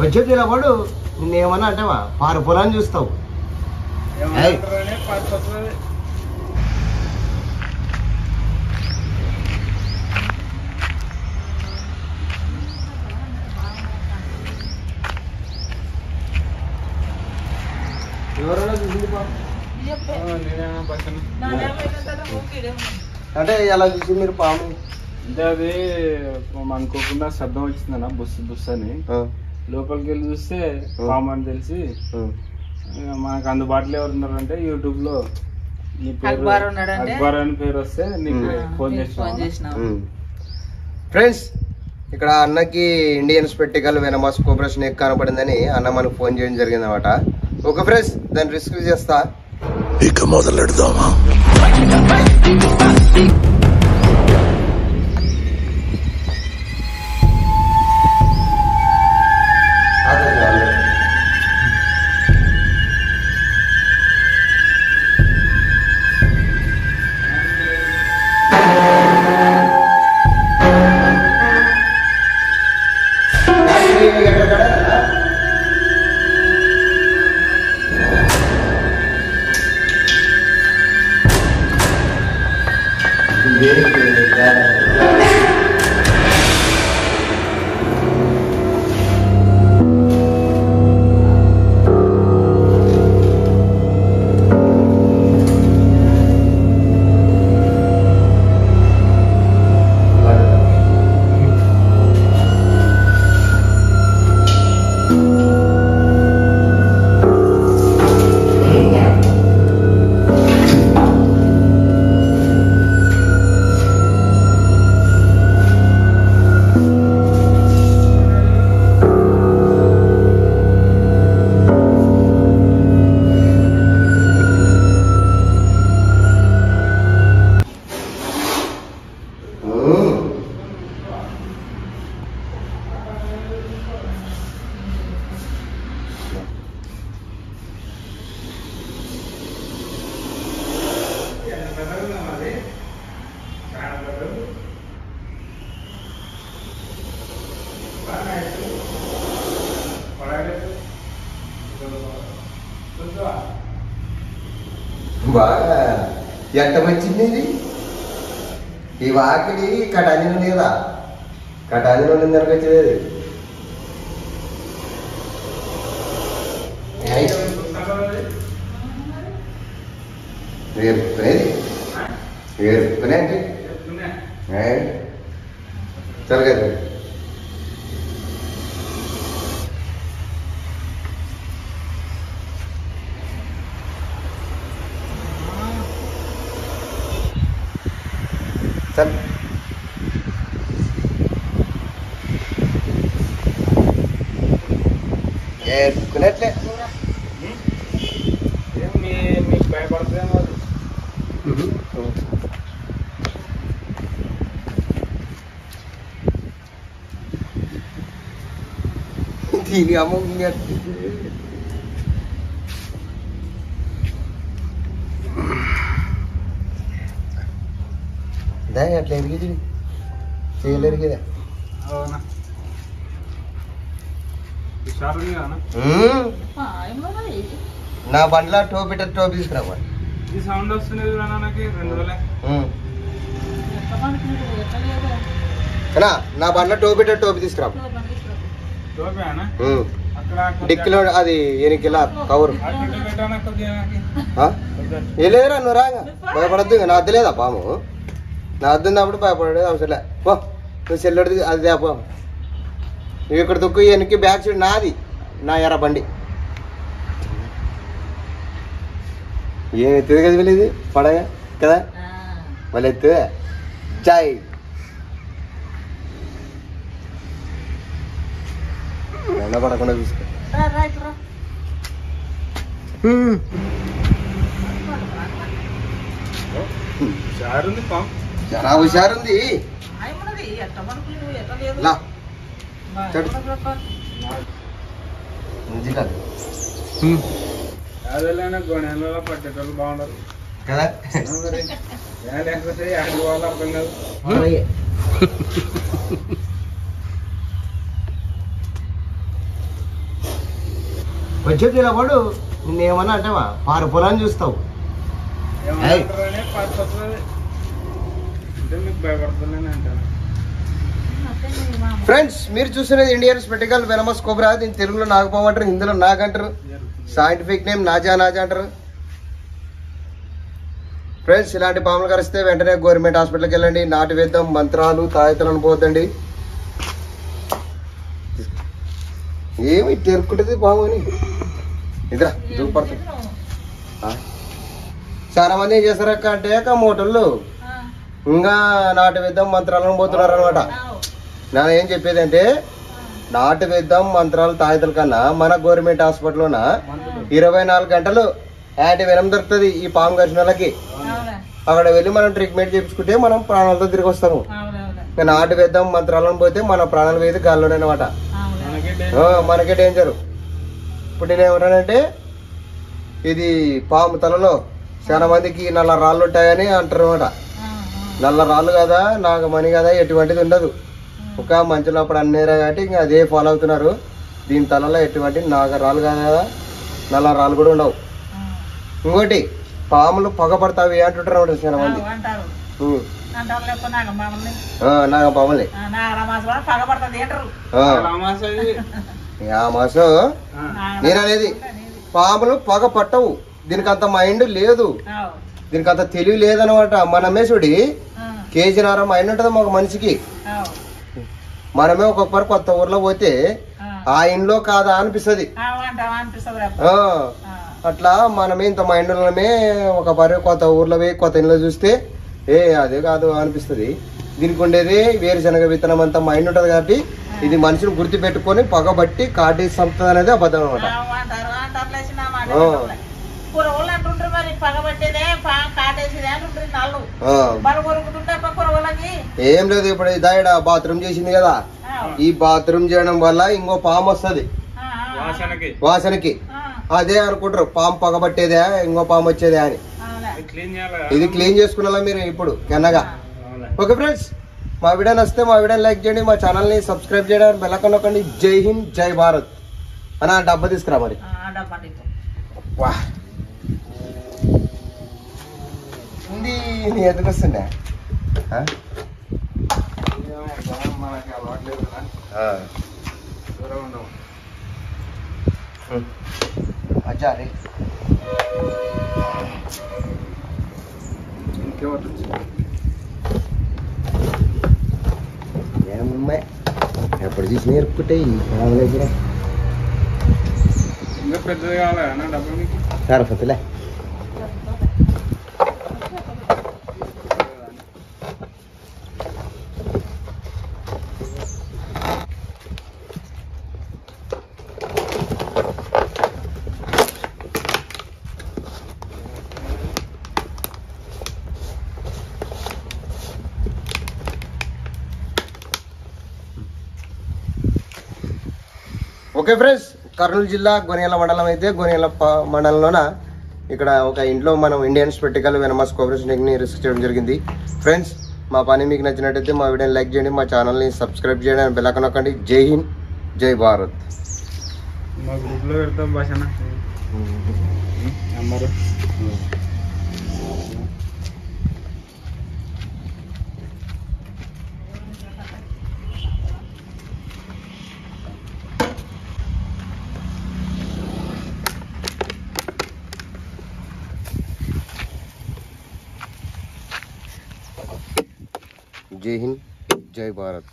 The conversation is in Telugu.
వచ్చేది ఇలా పడు నిన్నేమన్నా అంటావా పారు పొలాన్ని చూస్తావు ఎవరైనా చూసింది అంటే ఎలా చూసి మీరు పాము అంటే అది అనుకోకుండా శబ్దం వచ్చిందన్న బుస్ బుస్ అని లోపలికి వెళ్ళి చూస్తే పాము అని తెలిసి మనకు అందుబాటులో ఎవరు ఉన్నారంటే యూట్యూబ్ లో అక్బర్ అని పేరు వస్తే నీకు ఫోన్ చేసిన. ఫ్రెండ్స్ ఇక్కడ అన్నకి ఇండియన్ స్పెక్టికల్ వెనమాస్ కోబ్రా స్నేక్ కనపడిందని అన్న మనకు ఫోన్ చేయడం జరిగింది అనమాట. ఓకే ఫ్రెండ్స్ దాన్ని రిస్క్ చేస్తా ఇక మొదలెడదామా. బాగా ఎట్ట వచ్చింది ఇది ఈ వాకిలి కటాని లేదా కటాని నుండి దానికి వచ్చేది వేరుకునే అంటే జరగదు. चल వేసుకున్నట్లే మీకు భయపడుతుందేమో దీని అమ్మ అట్లా ఎరిగింది చేయలేరు కదా. నా బండ్లో టోపీ తీసుకురావా సౌండ్ వస్తుంది నా బండ్లో టోపీ తీసుకురా డిక్కిలో అది ఎనికిలా కవరు లేదురా నువ్వు రాగా భయపడద్దు నా అద్దలేదా పాము నా అద్దున్నప్పుడు భయపడేది అవసరంలే పో నువ్వు సెల్లుడి అది పో నువ్వు ఇక్కడ దుక్కు వెనక్కి బ్యాక్ సైడ్ నాది నా ఎర్ర బండి ఏం ఎత్తుది కదా వెళ్ళేది పడగా కదా మళ్ళీ ఎత్తుదే చాయ్ ఎండ పడకుండా చూసుకో చాలా హుషారుంది గొడెలలో పట్టేటోళ్ళు బాగుండరు కదా లేకపోతే అక్కడికి వాళ్ళు అర్థం కాదు. వచ్చేది ఇలా పడు నిన్నేమన్నా అంటావా పారు పొలాన్ని చూస్తావు. ఏమంటారనే పారిపోతుంది అంటే మీకు భయపడుతున్నాను అంటాను. ఫ్రెండ్స్ మీరు చూస్తున్నది ఇండియన్ స్పెటికల్ వెనమస్ కోబ్రా. దీని తెలుగులో నాగపాము అంటారు, హిందీలో నాగ్ అంటారు, సైంటిఫిక్ నేమ్ నాజా అంటారు. ఫ్రెండ్స్ ఇలాంటి పాములు కరిస్తే వెంటనే గవర్నమెంట్ హాస్పిటల్కి వెళ్ళండి. నాటు వేద్దాం, మంత్రాలు తాయితలను పోద్దండి. ఏమి తెరుక్కుంటుంది పాము అని ఇద్దరా దూపడుతుంది. చాలా మంది ఏం చేస్తారక్క అంటే మోటోళ్ళు ఇంకా నాటు వేద్దాం మంత్రాలను పోతున్నారు అనమాట. నా ఏం చెప్పేది అంటే నాటు వేద్దాం మంత్రాలు తాయితల కన్నా మన గవర్నమెంట్ హాస్పిటల్లోన 24 గంటలు యాంటీ వెనం దొరుకుతుంది ఈ పాము కరిచిన వాళ్ళకి. అక్కడ వెళ్ళి మనం ట్రీట్మెంట్ చేయించుకుంటే మనం ప్రాణాలతో తిరిగి వస్తాము. నాటు వేద్దాం మంత్రాలను పోతే మన ప్రాణాలు వేది గాల్లోనే అనమాట. మనకే డేంజరు. ఇప్పుడు నేనేమంటానంటే ఇది పాము తలలో చాలా మందికి నల్ల రాళ్ళు ఉంటాయని అంటారు అనమాట. నల్ల రాళ్ళు కదా నాగమణి కదా ఎటువంటిది ఉండదు. ఒక మంచిలో అప్పుడు అన్నేరా కాబట్టి ఇంకా అదే ఫాలో అవుతున్నారు. దీని తలలో ఎటువంటి నాగరాళ్ళు కదా నల్ల రాళ్ళు కూడా ఉండవు. ఇంకోటి పాములు పగపడతావి అంటుంటారు అనమాట చాలా మంది. నాగపాములే మాసం నేను అనేది పాములు పగ పట్టవు. దీనికి అంత మైండ్ లేదు, దీనికి అంత తెలివి లేదనమాట. మనమే చూడి కేజీన్నర మైండ్ ఉంటుంది ఒక మనిషికి. మనమే ఒక్కొక్కరు కొత్త ఊర్లో పోతే ఆ ఇంట్లో కాదా అనిపిస్తుంది. అట్లా మనమే ఇంత మైండ్ ఉన్నమే ఒక కొత్త ఊర్లో పోయి కొత్త ఇంట్లో చూస్తే అదే కాదు అనిపిస్తుంది. దీనికి ఉండేది వేరుశనగ విత్తనం అంత మైండ్ ఉంటది కాబట్టి ఇది మనిషిని గుర్తు పెట్టుకొని పగబట్టి కాటి సంపద అనేది అబద్ధం అనమాట. ఏం లేదు, ఇప్పుడు ఇదాడ బాత్రూమ్ చేసింది కదా, ఈ బాత్రూమ్ చేయడం వల్ల ఇంకో పాము వస్తుంది వాసనకి. అదే అనుకుంటారు పాము పగబట్టేదే ఇంకో పాము వచ్చేదే అని. ఇది క్లీన్ చేసుకున్నా మీరు ఇప్పుడు కెన్నగా. ఓకే ఫ్రెండ్స్, మా వీడియో నచ్చితే మా వీడియోని లైక్ చేయండి, మా ఛానల్ ని సబ్స్క్రైబ్ చేయడానికి బెల్ ఐకాన్ నొక్కండి. జై హింద్ జై భారత్ అన్న. డబ్బా తీసుకురా మరి. వా హిందీ నీ ఎందుకు వస్తుండే మనకి అలవాట్లేదు అచ్చా రే ఏమమ్మాయి ఎప్పుడు చూసి నేర్పుకుంటాయి దగ్గర. ఇంకా పెద్దది కావాలా డబ్బులు మీకు సరిపోతులే. ఓకే ఫ్రెండ్స్, కర్నూలు జిల్లా గొనియాల మండలం అయితే గొనియాల మండలంలోన ఇక్కడ ఒక ఇంట్లో మనం ఇండియన్ స్పెటికల్ వెనమస్ కోఆపరేషన్ రిస్క్ చేయడం జరిగింది. ఫ్రెండ్స్ మా పని మీకు నచ్చినట్టయితే మా వీడియోని లైక్ చేయండి, మా ఛానల్ని సబ్స్క్రైబ్ చేయండి, బెల్ ఐకాన్ నొక్కండి. జై హింద్ జై భారత్. మా గ్రూప్లో పెడతాం భాషన అమ్మరు. जय हिंद जय भारत.